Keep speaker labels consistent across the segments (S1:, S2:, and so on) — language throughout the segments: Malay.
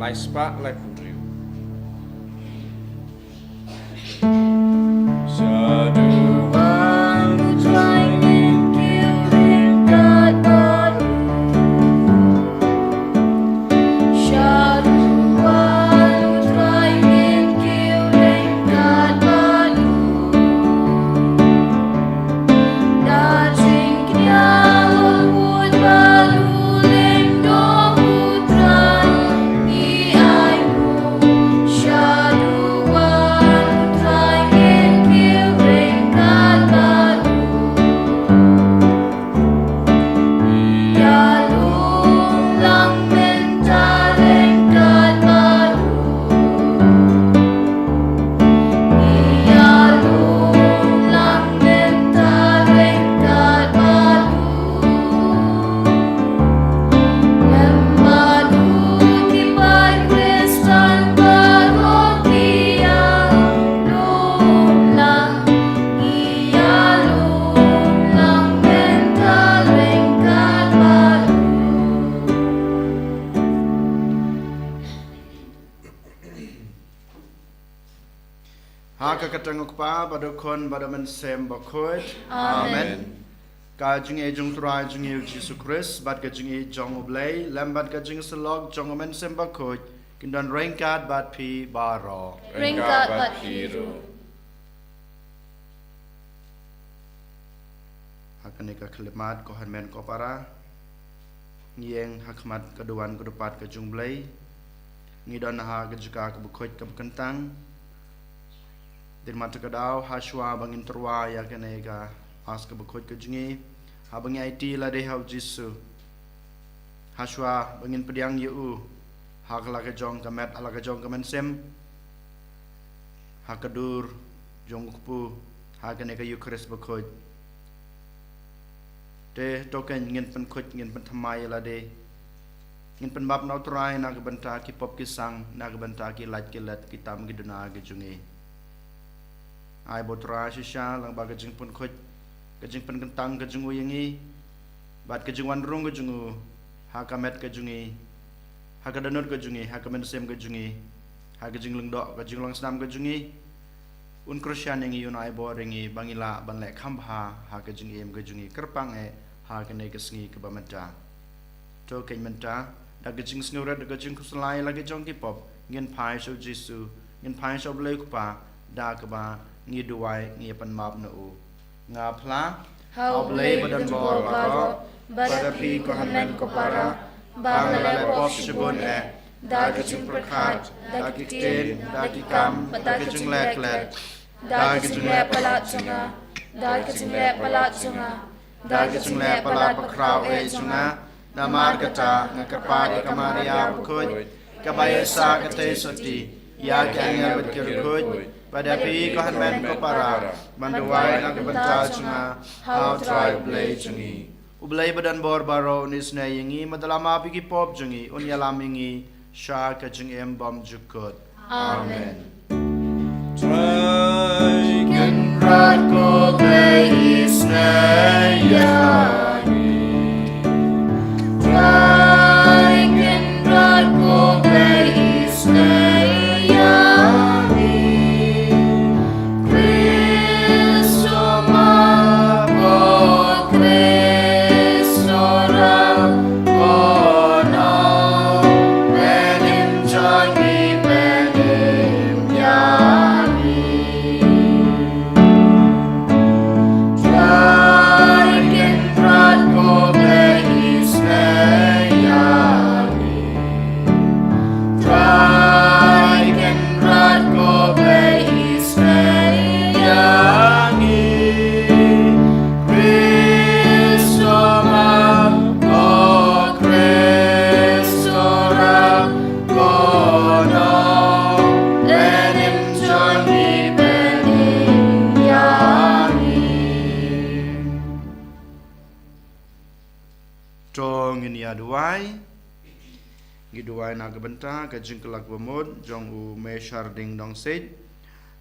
S1: lai spa lai pudriu Ketengok pa badokon badaman sem bakot. Amen. Ka jing e jong trai jing e Jesus Christ bad ka jing e jong oblay lambat ka jing selog jong amen sem bakot kindan rengkat bad pi baro.
S2: Rengkat bad piru.
S1: Hakan ka kelimat ko hanmen ko para ngiyeng hakmat kaduan kedepat ka jong blay ngidon ha ka juga ka bakot ka kentang din mata kadau haswa bangin terwa ya kene ka as ka bakot ka jingi habang IT la de hau jisu haswa bangin pediang yu hakla ka jong ka met ala ka jong ka mensem hakadur jong kupu hakane ka Eucharist bakot te token ngin pen khot ngin pen thamai la de ngin pen bab nau trai na ka banta ki pop ki sang na ka banta ki lat ki lat ki tam ki duna ka jungi ai botra shisha lang ba kajing pun khoj kajing pen kentang kajing uyangi bat kajing wanrung kajing ha kamet kajungi ha kadanut kajungi ha kamen sem kajungi ha kajing lengdok kajing lang snam kajungi un krusyan yang yun ai bo ringi bangila banle khambha ha kajing em kajungi kerpang e ha kane kasngi ke bamata to ken menta da kajing snura da kajing kuslai lagi jong ki pop ngin phai so jisu ngin phai so blai pa da ka ba ngi duwai ngi pan map na u nga phla
S2: Hau blay badan bor baro badapi ko hanmen ko para bangale pop shibun e da kachung prakhat da kiten da kikam da kachung lek lek da kachung lek palat chunga da kachung lek palat chunga da kachung lek palat pakraw e chunga
S1: da mar kata nga karpa ka maria khoj ka bayasa ka te soti ya kanya bet khoj padapi ko hanmen ko para manduwai na kabanta chunga how try blay chungi ublay badan bor baro nis na yingi madalama pigi pop chungi unyalamingi sha ka chung em bom jukot amen try can rad ko blay is na yani try can rad ko blay is na giduai na gebenta ka jingkelak bemod jong u me sharding dong set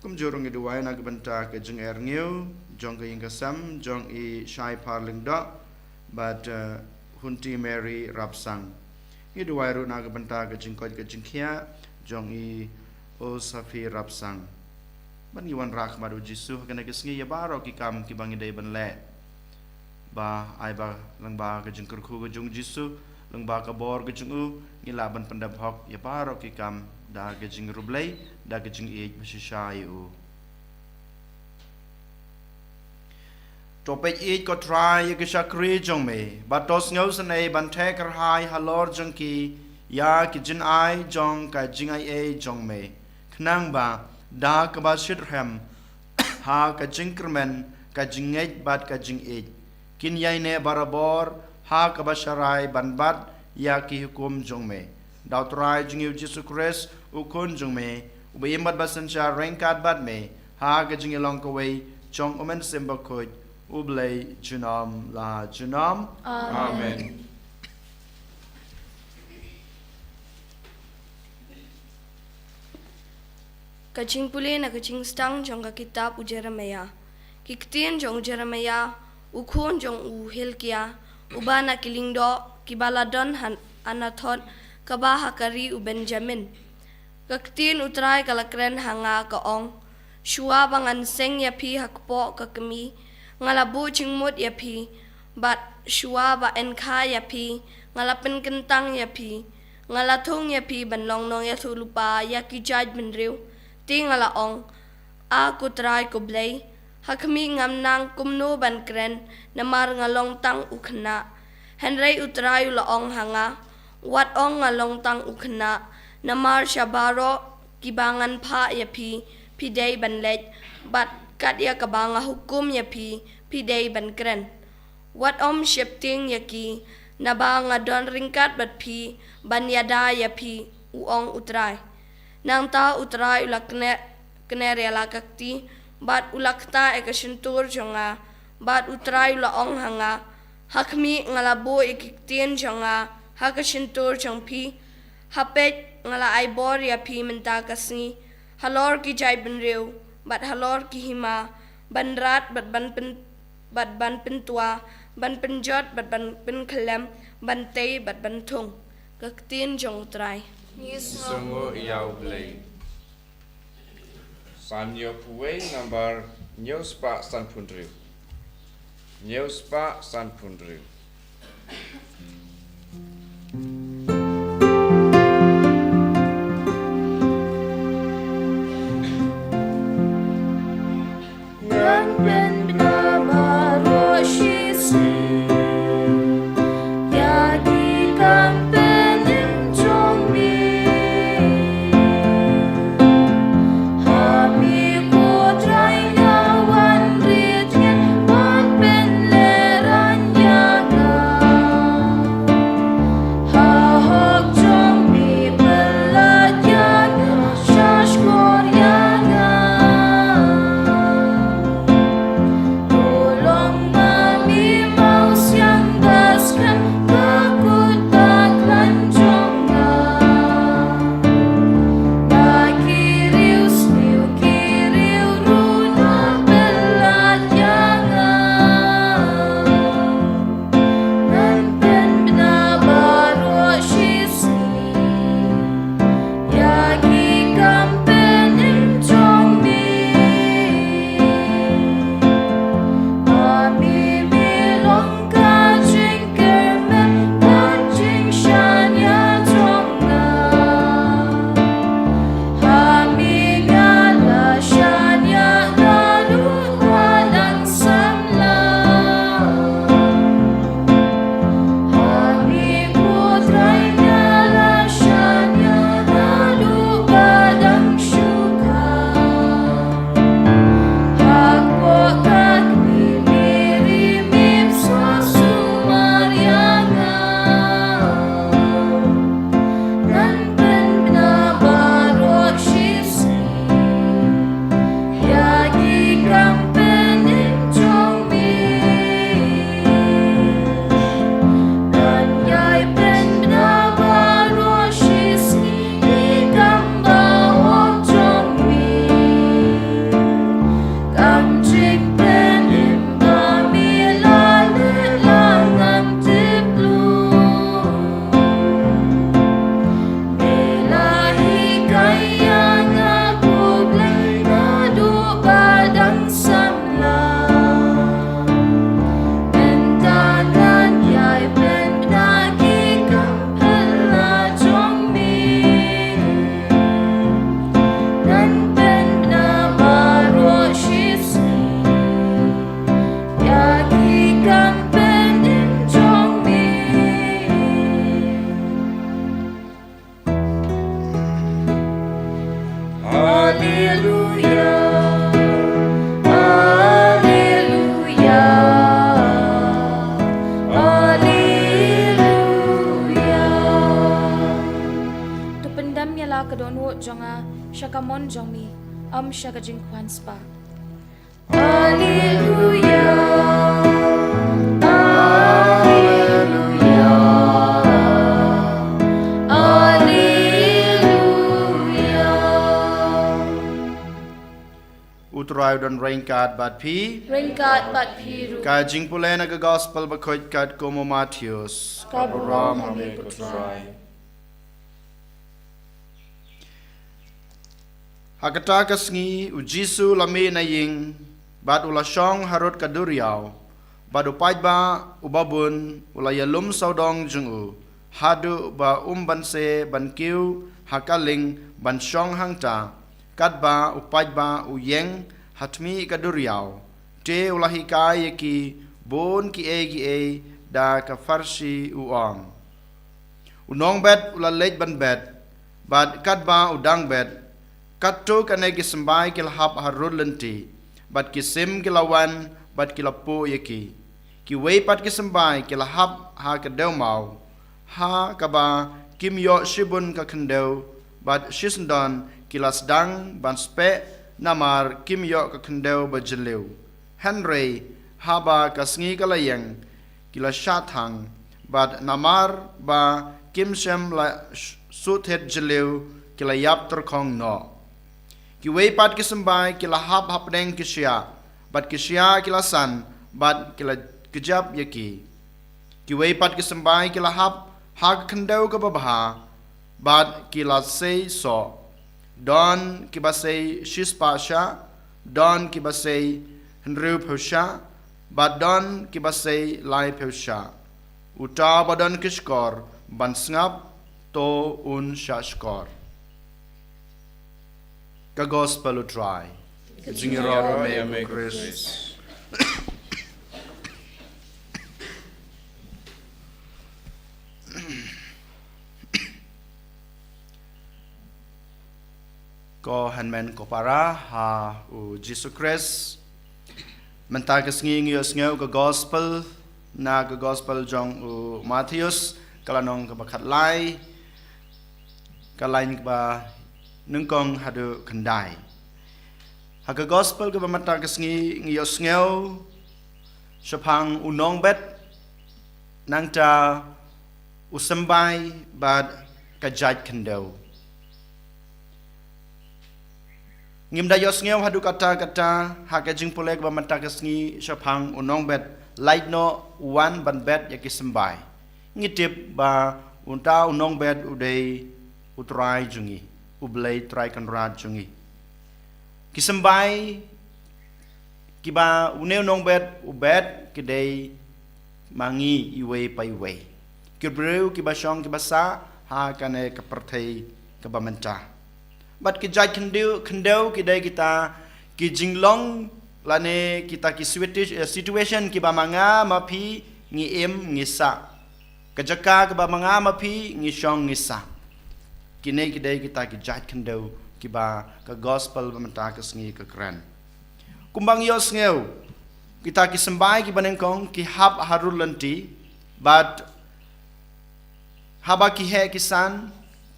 S1: kum jorong giduai na gebenta ka jing erngeu jong ka yingkasam jong i shai parling da but hunti mary rapsang ngidu wairu na banta ka jing koi ka jing khia jong i o safi rap sang ban iwan rak madu jisu kana kisngi ya baro ki kam ki bangi dai ban le ba ai ba lang ba ka jing kurku ka jung jisu lang ba ka bor ka jung u ngila ban pandap hok ya baro ki kam da ka jing rublai da ka jing e masishai u topek it ko try ya kisha kri jong me but tos ngau san ai ban the kar hai halor jong ki ya ki jin ai jong ka jing ai e jong me knang ba da ka ba shit ham ha ka jing kermen ka jing et bat ka jing et kin yai ne barabor ha ka ba sharai ban bat ya ki hukum jong me daw try jing yu jisu kres u kun jong me u be imbat basan sha rengkat bat me ha ka jing long ko wei jong omen simba khoi Ublay junam la junam.
S2: Amen.
S3: Kacing pulih na kacing stang jong ka kitab u Jeremia. Kiktin jong Jeremia, ukun jong u Hilkia, ubana kilingdo, kibaladon han anathon, kabaha kari u Benjamin. Kaktin utray kalakren hanga kaong, shua bangan seng yapi hakpo kakami, ngalabu cingmut yapi, bat shua ba enka yapi, ngalapin kentang yapi, ngalatung yapi banlong nong yatu lupa yaki jaj benriu, ti ngalaong, aku try ko blay, hakmi ngamnang kumno ban kren, namar ngalong tang ukna, henry utray ulaong hanga, wat ong ngalong tang ukna, namar syabaro kibangan pa yapi, pidei ban lej, bat kat ya kabanga hukum yapi, pidei ban kren. Wat om shifting yaki, nabanga don ringkat bat pi, ban yada yapi, uong utray. Nang ta utray ulak kner kakti, bat ulakta ekasuntur jonga, bat utray ulaong hanga, hakmi ngalabo ikiktin jonga, hakasuntur jong pi, hapet ngala aibor yapi menta kasni, halor ki jai benriu, bat halor ki hima, ban rat bat ban pentua, ban penjot bat ban penkelem, ban tei bat ban tung, kaktin jong utray.
S4: Sungu iau blay. Sanyo puwe nambar Nyospa San Pundriu. Nyospa San Pundriu.
S2: Amen. Tu pendam yala kedonwo jonga shakamon jongmi shakajing kwan spa.
S1: Utrai dan ringkat bat pi.
S2: Ringkat bat piru.
S1: Ka jing pulai na gospel bakoi kat komo Matius.
S2: Kaburam
S4: Amin kutrai.
S1: Hakata kasngi ujisu lami na ying bat ulasong harut kaduriaw. Bat upaj ba ubabun ulayalum saudong jungu. Hadu ba banse bankiu hakaling bansong hangta. Kat ba upaj ba uyeng hatmi kaduriaw. Te ulahika yaki bon ki e da ka farsi uang. Unong bet ulalej ban bet. Bat kat ba udang bet. Katto kane kisambai kilhap harul lenti. Bat kisim kilawan bat kilapo yaki. Ki wei pat kisambai kilhap ha kadau mau. Ha kaba kim yo shibun ka kendau. Bat shisndon kilas dang ban spe namar kim yo ka kendau bajeliu. Henry haba kasngi kalayang kila shathang bat namar ba kim shem la suthet jeliu kila yap terkong no. Ki wei pat kisambai kila hap hapdeng kisya bat kisya kila san bat kila kejap yaki. Ki wei pat kisambai kila hap ha kendau ka babha bat kila sei so. Don kibasei shispasha, don kibasei henru pusha, bat don kibasei lai pusha. Uta badon kishkor, ban sngap to un shashkor. Ka gospel utrai. Kajingiro me Chris. Ko hanmen ko para ha u Jesus Christ mentagas ngingiyos ngaw ka gospel na ka gospel jong u Matthews kalanong ka bakatlay kalain ba nungkong hadu kandai ha ka gospel ka mentagas ngiyos ngaw syapang unong bet nang ta usambay bad kajat kandaw. Ngimda yos ngeu hadu kata hakajing pulek ba matagasngi syapang unong bet light no one ban bet yaki sembai ngitip ba unta unong bet udai utrai jungi ublay try kanrat jungi kisembai kiba une unong bet ubet kidai mangi iwe paiwe kibreu kiba syong kiba sa ha kane kaperthai kabamenta bat kijai kendau kidai kita ki jinglong lane kita ki situation ki bamanga mapi ngi ngisa kajaka ki bamanga mapi ngi shong ngisa kine kidai kita ki jai kendau ki ba ka gospel bamenta kasngi ka kran kumbang yos ngeu kita ki sembai ki banengkong ki hab harul lenti bat haba ki he kisan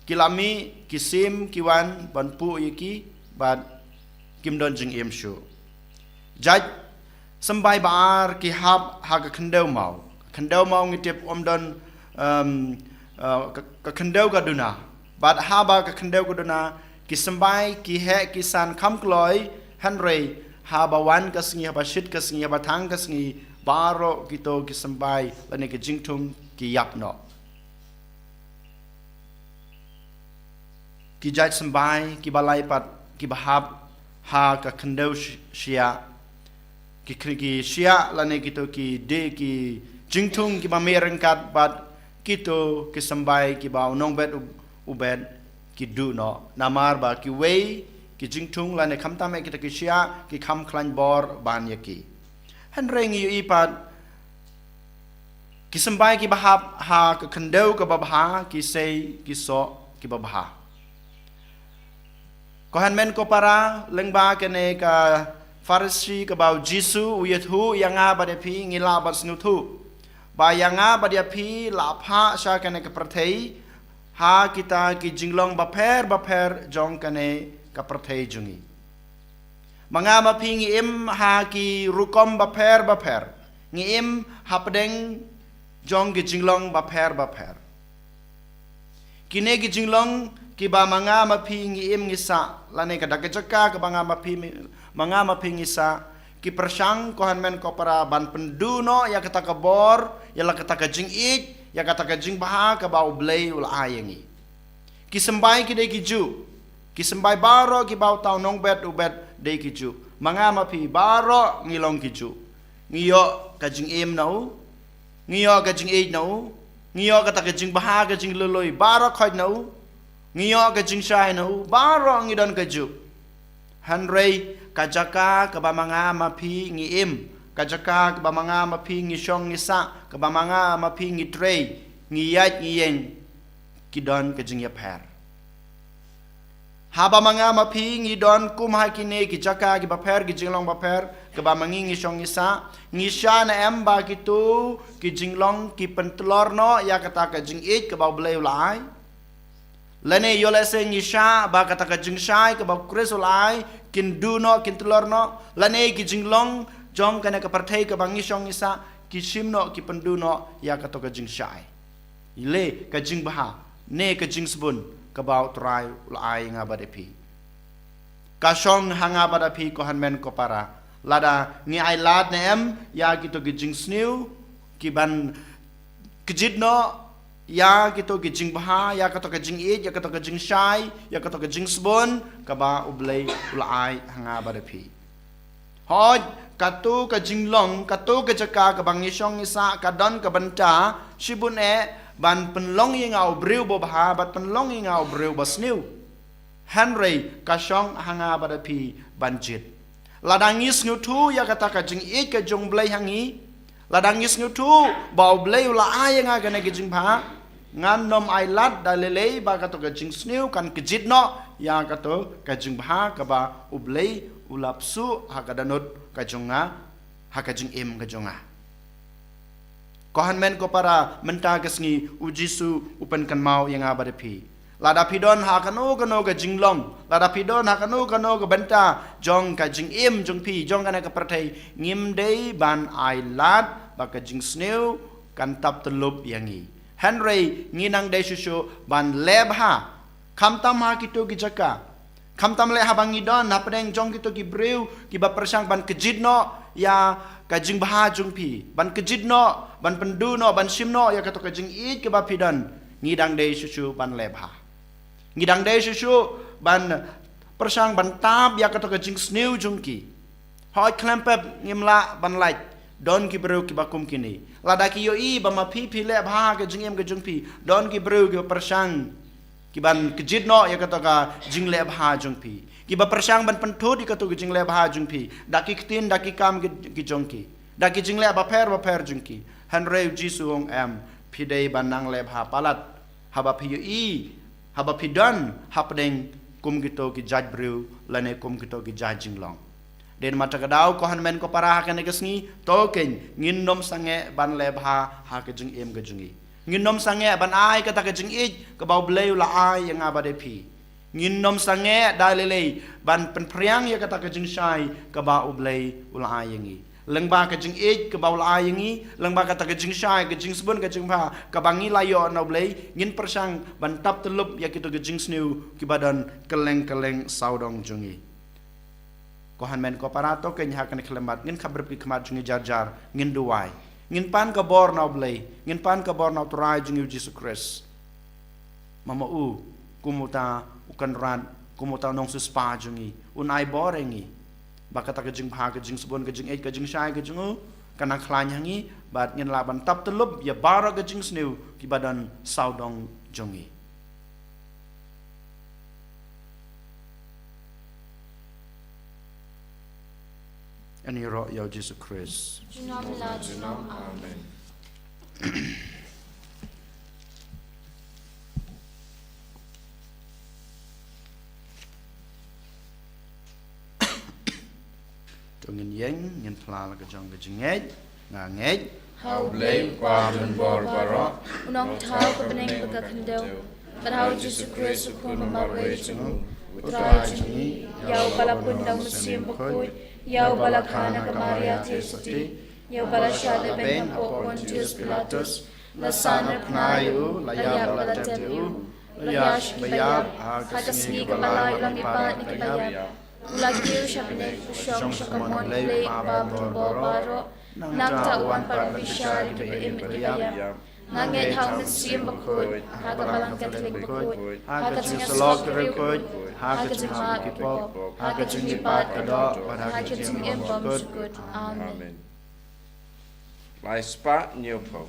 S1: kilami kisim kiwan banpu yaki bad kimdon jing shu jaj sambai baar ki hab ha ka khendau mau ngitip omdon ka khendau ka duna bad haba ka khendau ka duna ki sambai ki he kisan kham kloi hanrei haba wan ka sngi haba shit ka sngi haba thang ka sngi baro kito ki sambai lane ki jingthum ki yapno ki jai sembai ki balai pat ki bahab ha ka khendau sia ki sia lane kito ki de ki jingthung ki ba merengkat bat kito ki sembai ki ba unong bet ubed ki du no namar ba ki wei ki jingthung lane kham tame kita ki sia ki kham khlan bor ban yaki han reng yu ipat ki sembai ki bahab ha ka khendau ka babha ki sei ki so ki babha Kohan men ko para lengba kene ka Farisi ka bau Jisu uyathu yanga badepi ngila bas nguthu. Ba yanga badepi lapha sha kene ka prathei ha kita ki jinglong baper jong kene ka prathei jungi. Mga mapi ngiem ha ki rukom baper ngiem hapdeng jong ki jinglong baper. Kine ki jinglong ki ba mga mapi ngiem ngisa lane ka dakajaka ka mga mapi ngisa ki persang kohan men ko para ban penduno ya kata ka bor ya la kata ka jingit ya kata ka jing baha ka ba ublay ul ayengi ki sembai ki de ki ju ki sembai baro ki ba taw nong bet ubet de ki ju mga mapi baro ngilong ki ju ngiyo ka jing em nau ngiyo ka jing ej nau ngiyo kata ka jing baha ka jing loloy baro khoj nau ngiyo ka jing shai nau baro ngidon ka ju hanrei kajaka ka ba mga mapi ngiem kajaka ka ba mga mapi ngishong ngisa ka ba mga mapi ngitrei ngiyat ngiyeng kidon ka jing yapher haba mga mapi ngidon kumha kine kijaka ki baper ki jinglong baper ka ba mangi ngishong ngisa ngisha na emba kitu ki jinglong ki pentlor no ya kata ka jing it ka ba blay ulai lane yolese ngisha ba kata ka jing shai ka ba kres ulai kin du no kin telor no lane ki jinglong jong kana ka parthai ka bangi shong isa ki sim no ki pendu no ya ka to ka jing shai ile ka jing baha ne ka jing sbun ka ba trai lai nga badepi ka shong hanga badapi ko hanmen ko para lada ngi ai lad ne em ya ki to ki jing sniu ki ban kjid no ya kito ki jing baha ya kato ka jing it ya kato ka jing shai ya kato ka jing sbon ka ba ublay ulai hanga badapi hoj katu ka jing long katu ka jaka ka bang isong isa ka don ka banta shibun ban penlong inga ubriu bo baha bat penlong inga ubriu basniu Henry ka shong hanga badapi banjit ladangis ngutu ya kata ka jing it ka jong blay hangi ladangis ngutu ba ublay ulai nga kana ki jing baha ngan nom ai lat dalelei ba kato ka jing sniu kan kejit no ya kato ka jing baha ka ba ublei ulapsu ha ka danut ka jonga ha ka jing em ka jonga kohan men ko para menta kasngi ujisu upen kan mau yang abadapi lada pidon ha kanu ka jing long lada pidon ha kanu ka benta jong ka jing em jong pi jong kana ka prathai ngim dei ban ai lat ba ka jing sniu kan tap telup yangi Henry nginang de susu ban lebha kamtam ha kito ki jaka kamtam le habang idon na pedeng jong kito ki breu ki ba persang ban kejid no ya ka jing baha jung pi ban kejid no ban pendu no ban sim no ya kato ka jing it ke ba pidan ngidang de susu ban lebha ngidang de susu ban persang ban tab ya kato ka jing sniu jung ki hoi klempep ngimla ban light don ki breu ki bakum kini lada ki yoi ba ma pi le bha ke jingem ke jungpi don ki breu ki persang ki ban kejid no ya kata ka jingle bha jungpi ki ba persang ban pentut ki kata jingle bha jungpi daki ktin daki kam ki jongki daki jingle ba per jungki hanre jisu ong am pi dei banang le bha palat haba pi yoi haba pi don hapdeng kum kito ki jaj breu lane kum kito ki jaj jinglong den mata kadau ko han men ko para ha kan kesngi token ngin nom sange ban lebha ha ke jing em ke jungi ngin nom sange ban ai kata ke jing it ke bau bleu la ai yang abade pi ngin nom sange dalele ban pen priang ya kata ke jing shai ke bau blei ula ai yangi lengba ke jing it ke bau la ai yangi lengba kata ke jing shai ke jing sebun ke jing pha ke bangi layo na blei ngin persang ban tap telup ya kitu ke jing sniu ki badan keleng saudong jungi kohan men ko para to ken hakan klemat ngin khabar pi khamat jungi jar ngin duwai ngin pan ka bor na blei ngin pan ka bor na turai jungi Jesus Christ mama kumuta ukan ran kumuta nong suspa jungi unai borengi bakata ka jing bha ka jing subon ka jing et ka jing shai ka jungu kana khlan hangi bat ngin laban tap telup ya bara ka jing sniu ki badan saudong jungi and hero ya Jesus Christ.
S2: Amen.
S1: Trong ngin pla la ka jong ka jingej nga ngej
S2: Hau
S4: blame qua bên bor baro
S2: unong thau ka beneng baka kandau barhau Jesu Christ ko mamaway jungu utrai jungi yau balapun daw musim bakoy yau balakana ka Maria Tesati yau balasya ben po Pontius Pilatus lasana pnayu layab balatemyu layash bayab hagasni ka balay lang ipa ni kabayab ulagil siya pinag pusyong siya kamon lay pabab baro nagtauan parabisya di bayab Nangit hau musim bakoy haga balang Catholic bakoy haga
S1: salok rekoy haga jingma kipop haga jingipat kadok
S2: haga jingim bom sukut amen
S4: Amen. Lai spa new po.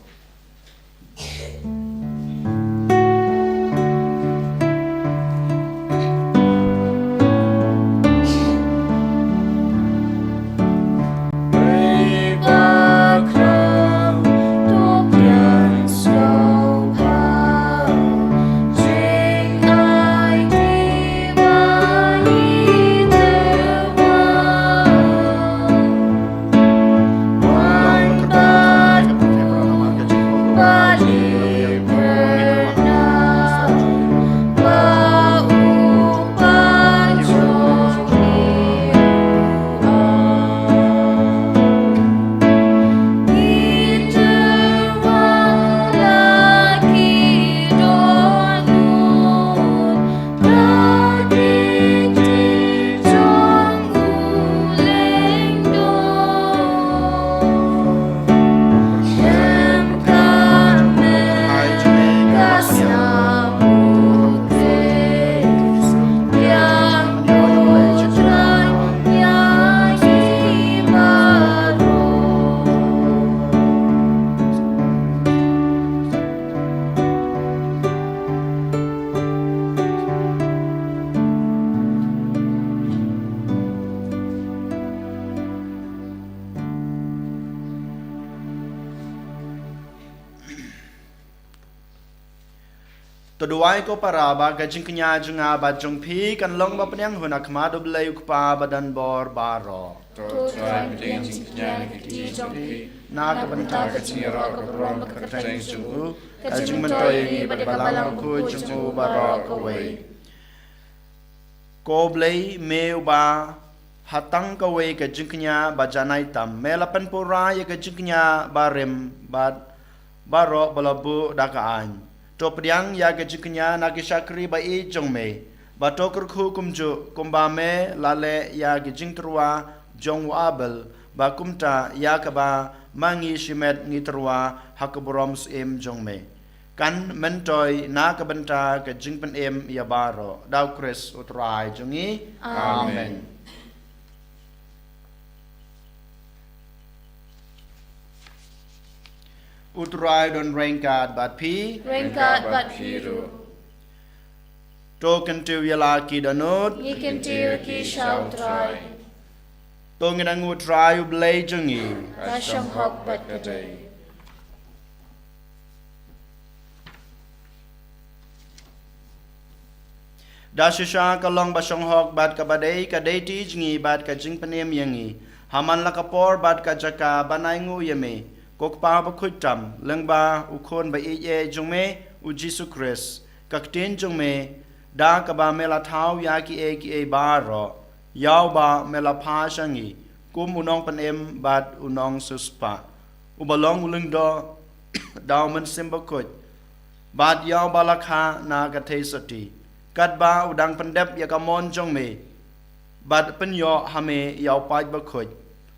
S1: Toduai ko para ba gajing kenya junga ba jong pi kan long ba penyang hunak ma do blai pa badan bor baro
S2: Tu trai bedeng jingknya ki jongki
S1: na ka banta ka chingira ka brom ka teng jungu gajing mentoy ni balang ku jungu baro ko wei ko blai meu ba hatang ka wei gajing kenya ba janai tam melapan pura ya gajing kenya ba rem ba baro balabu dakaan to priang ya gajiknya na gisakri ba I jongme ba to kurkhu kumju kumba me lale ya gijing trua jong wabel ba kumta ya ka ba mangi shimet ni trua hakabroms em jongme kan mentoy na ka banta gajing pen em ya baro daw Chris utrai jongi amen. Utrai don rengkat bat pi
S2: Rengkat bat piru
S1: token tu yala ki danut
S2: Ngikin tiu ki shau trai
S1: tongin ang utrai ublay jungi
S2: Kasyang hok bat kadai
S1: dasisha kalong basong hok bat kabadai kadai ti jungi bat ka jing panem yangi haman lakapor bat ka jaka banay ngu yame kok pa ba khutam lengba ukhon ba ye jungme u Jesu Christ kakten jungme da ka ba mela thau ya ki e baro yaw ba mela pha shangi kum unong panem bat unong suspa ubalong ulung do daw man simba khut bat yaw balakha na ka thesati kat ba udang pandep ya ka mon jungme bat penyo hame yaw paj ba khut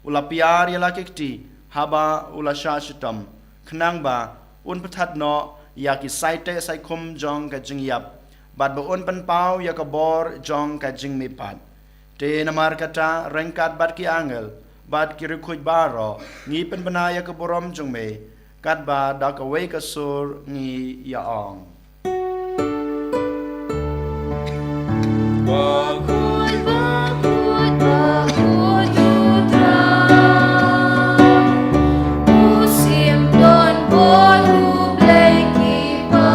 S1: ulapiar ya la kikti haba ula shashitam khnang ba un pathat no ya ki saite sai khum jong ka jingyap bad ba un pan pau ya ka bor jong ka jing mi pat te namar kata rengkat bad ki angel bad ki rikhuj baro ngi pen bana ya ka borom jong me kat ba da ka wei ka sur ngi ya ong
S2: Bakut, bakut, bakut utrai Musim don bor hublay kipa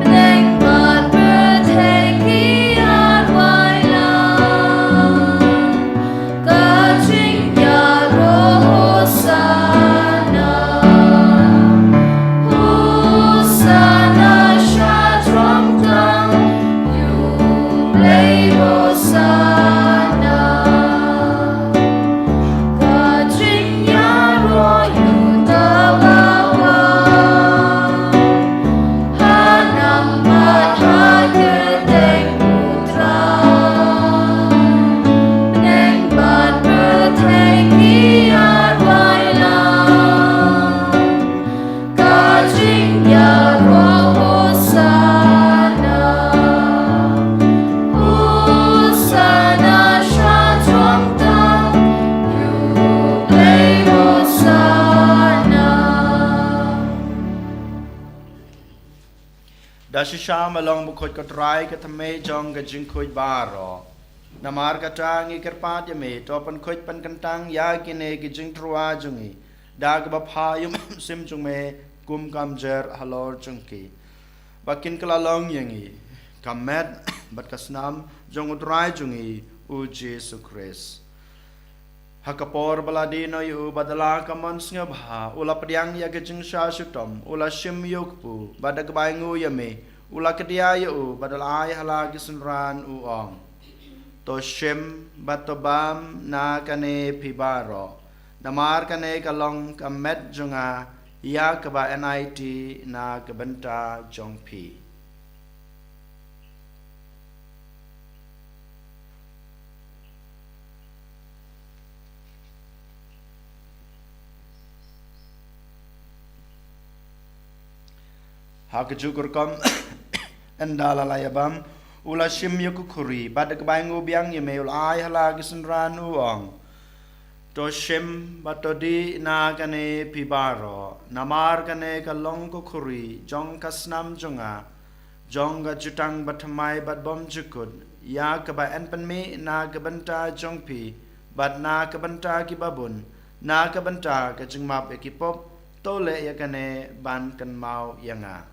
S2: Beneng bat berteki arwai lang
S1: kisah malong bukut kotrai ke tame jong ke jing kuj baro. Namar kata ngi kerpat ya me topan kuj pan kentang ya kine ke jing trua jungi. Dag bapa yum sim jung me kum kam jer halor jungki. Bakin kelalong yangi kamet bat kasnam jong utrai jungi u Jesu Christ. Hakapor baladino yu badala kamon sngebha ula pediang ya kejing sha sutom ula shim yukpu badak baingu yame ula kedia yu badal ay hala gisunran u ong to shim batobam na kane pibaro namar kane kalong kamet junga ya kaba NIT na kebenta jongpi. Hakajukur kom endala layabam ula shim yukukuri badak baingu biang yeme ula ay hala gisunran uong to shim batodi na kane pibaro namar kane kalong kukuri jong kasnam jonga jonga jutang batamai bat bom jukut ya kaba enpenmi na kebenta jongpi bat na kebenta kibabun na kebenta kejengmap ekipop tole ya kane ban kan mau yanga.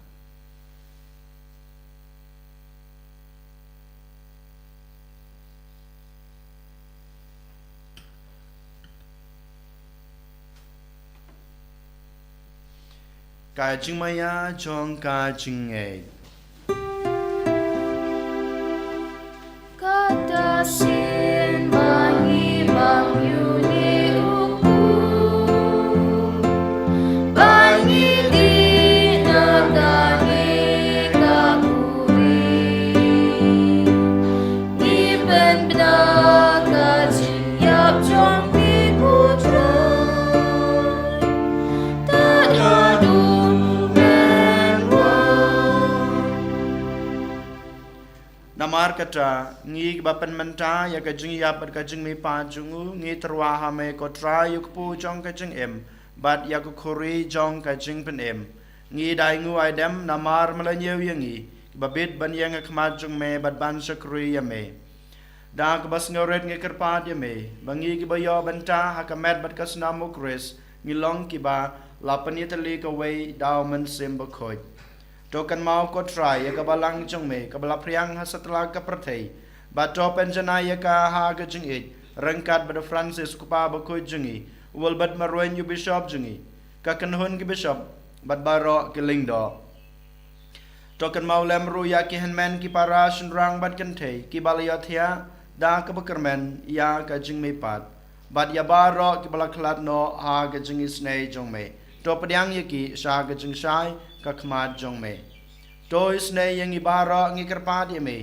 S1: Ka jing maya jong ka jing e
S2: Kata sin bangi bang yuni uku bangi di nagani kakuri iben bina kajing yap jong pikutro tadadu
S1: namar kata ngi bapan menta ya ka jing ya bat ka jing mi pa jungu ngi terwa ha me ko tra yuk pu jong ka jing em bat ya ko khori jong ka jing pen em ngi dai ngu ai dem namar mala nyew yangi babit ban yang khmat jung me bat ban sakri ya me da ka bas ngoret ngi kerpat ya me bangi ki bayo banta ha ka met bat ka snam Chris ngi long ki ba lapan yetali ka wei daw man sim ba khoj tokan mau ko try ya kabalang jong me kabala priang ha setelah ka perthei ba topen jana ya ka ha ga jing it rangkat ba Francis ku pa ba ko jingi wal bat marwen yu bishop jingi ka kan hun ki bishop bat baro ki lingdo tokan mau lemru ya ki henmen ki para rang bat kan thei ki balaya thia da ka bakermen ya ka jing me pat bat ya baro ki bala khlat no ha ga jingi snei jong me to padiang ya ki sha ga jing shai ka khmat jong me to isne yang ibara ngi kerpat ye me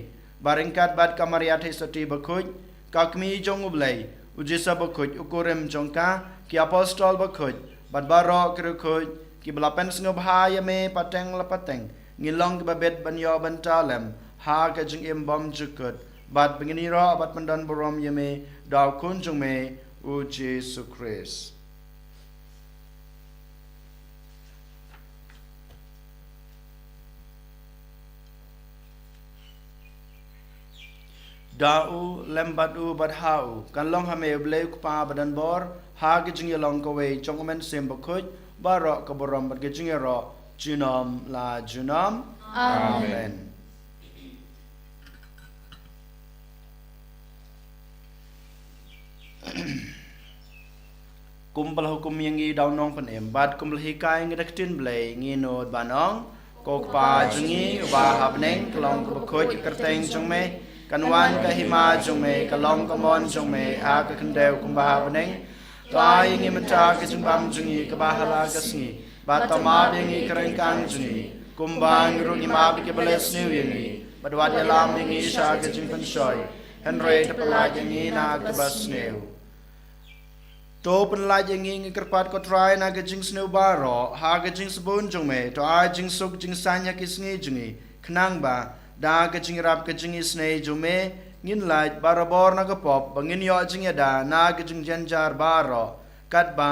S1: baringkat bat kamaria the sati bakhuj ka kmi jong ublai ujisa bakhuj ukurem jong ka ki apostol bakhuj bat baro krukuj ki blapen sngo bha ye me pateng la pateng ngi long ba bet ban yo ban talem ha ka jing im bom jukut bat bingini ro bat pandan borom ye me daw kun jong me u Jesu Christ. Dau lembadu badhau kan long hame bleu pa badan bor ha ge jing long ko we chong men sem bakhuj baro ka borom bat ge jing ro junom la junam amen. Kumpal hukum yang ngi daw nong pen em bat kumpal hikai ngi daktin blai ngi nod banong kok pa jingi ba habneng klong ko bakhuj kerteng jong me kanwan ka hima jong me kalong kamon jong me a ka kandeu kumba baneng tai ngi mata ka jong bam jungi ka bahala ka sngi ba tama ngi kerengkan jungi kumbang ru ngi ma ke beles new ngi badwat alam ngi sha ka jong pensoi henry te pelaj ngi na ka bas new to pelaj ngi kerpat ko try na ka jing snow baro ha ka jing sabun jong me to a jing suk jing sanya ki sngi jungi khnang ba da ka jing rap ka jing isnei jume ngin lait barabor na ka pop bangin yo jing da na ka jing janjar baro kat ba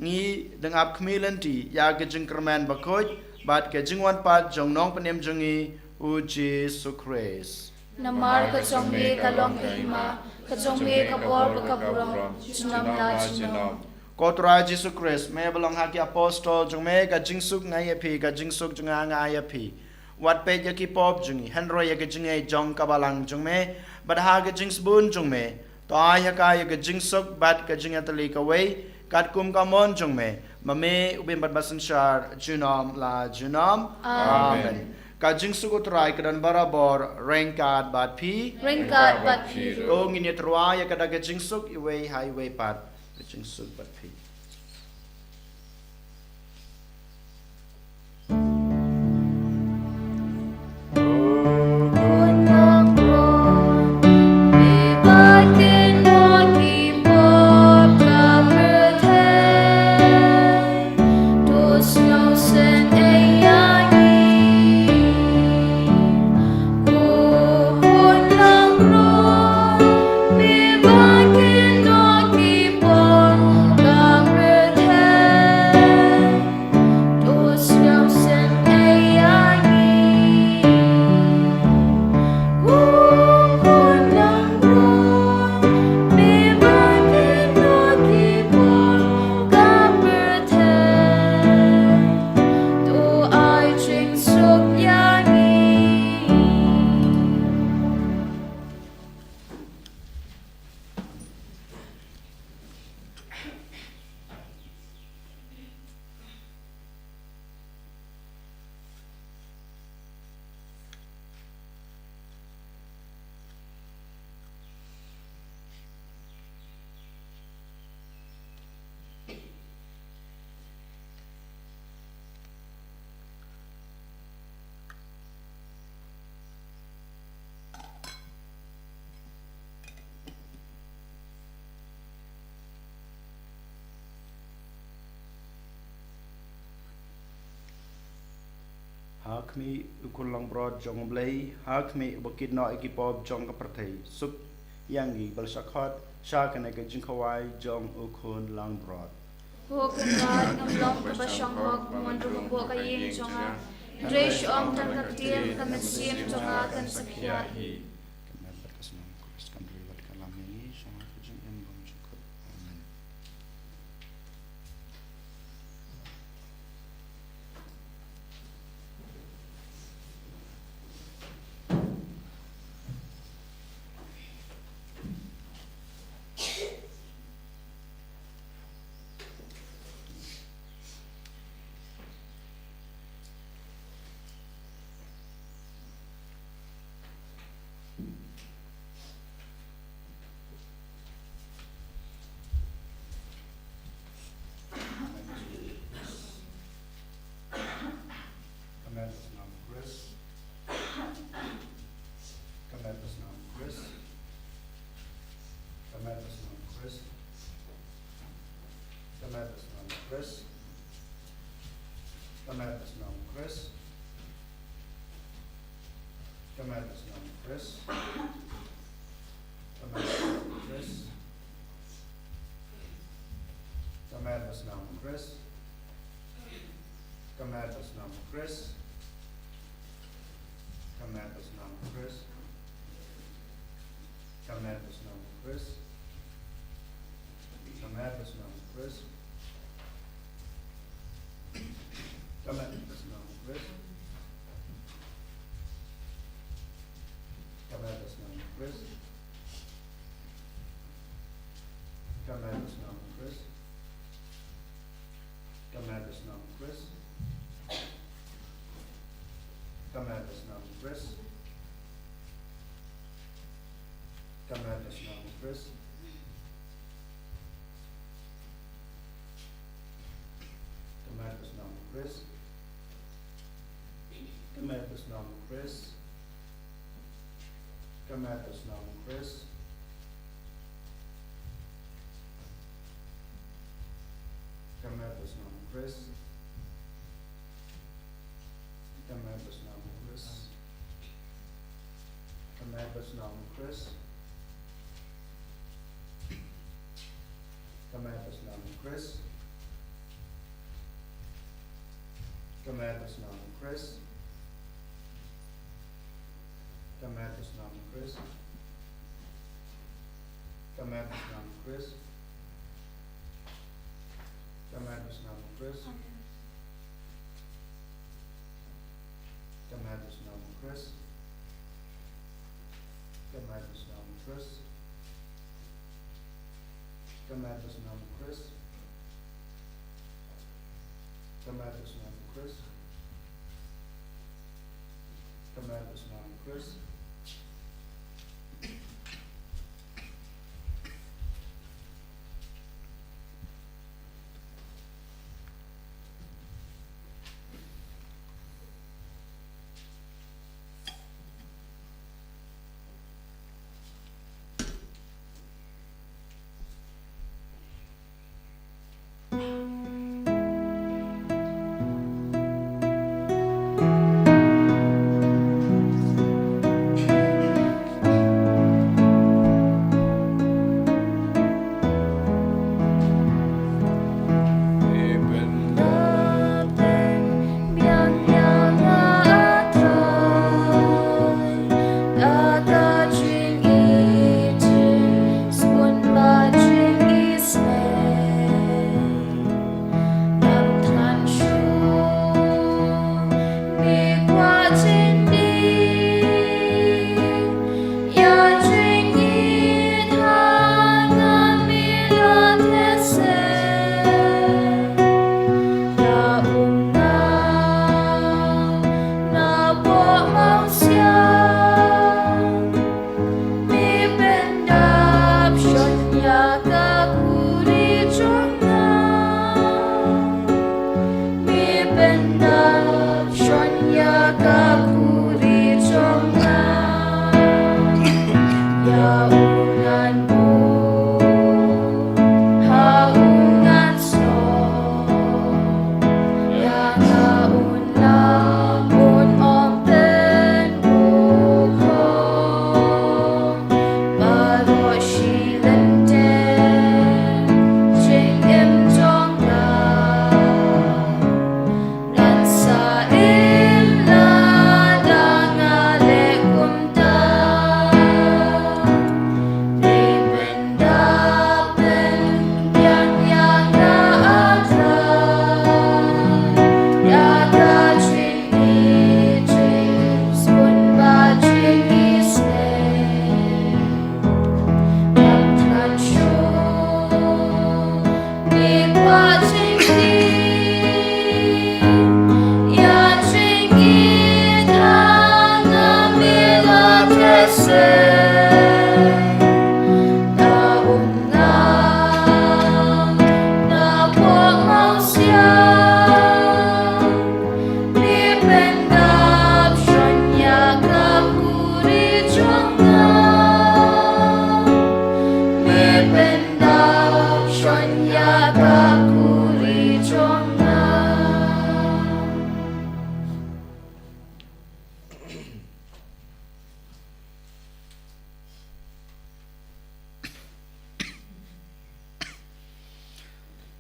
S1: ngi deng ap khmilanti ya ka jing kerman ba khoj bat ka jing wan pat jong nong panem jungi u Jesu Christ.
S2: Namar ka chong me ka long ka hima, ka chong me ka bor ka burong, junam na junam.
S1: Kotra Jesu Christ, me belong haki apostol jung me ka jingsuk ngai api ka jingsuk jung ngai api. Wat pe ya ki pop jungi, henro ya ka jingai jong kabalang jung me, bad ha ka jings bun jung me. To ai ha ka ya ka jingsuk bad ka jingatali ka wei, kat kum ka mon jung me. Mame ubin bad basan shar junam la junam. Amen. Ka jingsuk utrai ka dan barabor rengkat bad pi.
S2: Ringkat bat pi.
S1: O ngini trwa ya ka da ka jingsuk iwei highway pat. Jingsuk bad pi. Hakmi ukulang broad jong blay, hakmi ubakid no ikipob jong kapratay, suk yangi balsakot, shakane ka jingkawai jong ukun lang broad.
S2: Hukumar ng long kabasyang hog, mundo mo kaying jonga. Dresh om tan kaktil kametsim jonga kan sakyahi.
S1: Kametus nam Chris. Kametus nam Chris. Kametus nam Chris. Kametus nam Chris. Kametus nam Chris. Kametus nam Chris. Kametus nam Chris. Kametus nam Chris.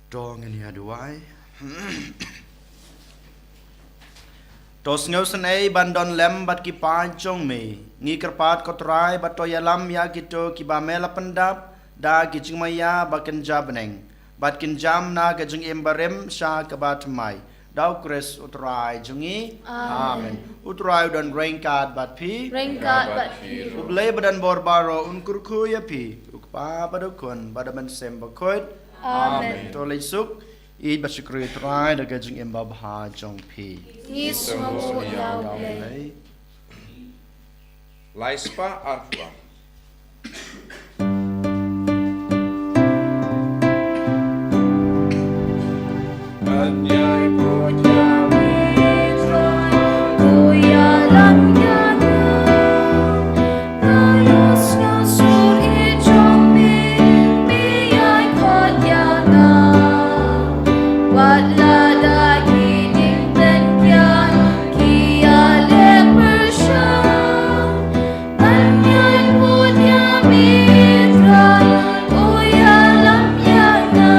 S1: Dong ini aduai. Tos ngausan bandon lem bat ki pancong me. Ngi kerpat kotrai bat toya lam ya gitu ki ba mela pendap da ki jingmaya baken jabneng. Bat kin jam na ga jing embarem sha ka bat mai. Dau kres utrai jungi. Amen. Utrai dan rengkat bat pi.
S2: Rengkat bat pi.
S1: Ublay badan borbaro unkurku ya pi. Ukpa badukun badaman sembakot.
S2: Amen.
S1: Tolay suk i basikri try da gajing imbab ha jong pi.
S2: Ni sumu yaw play.
S1: Lay.
S4: Laispa Arfua.
S2: Anyay puja mitra, kuya lam yana, nayos ngasur ijong miyay kot yana, wala dagi ding penyan, kia leper siya. Anyay puja mitra, kuya lam yana.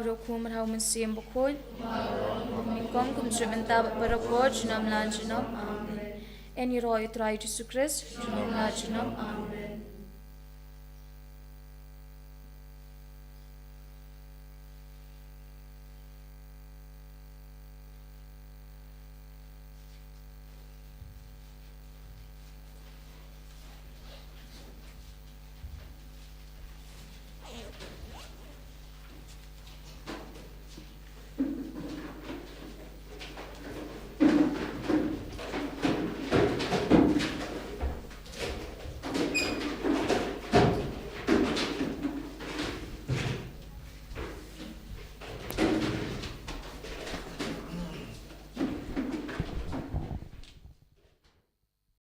S2: bro kum rau men sim bokoi. Min kong kun treben ta bro ko junam lan junam. En i roi trai Jesus Christ junam la junam.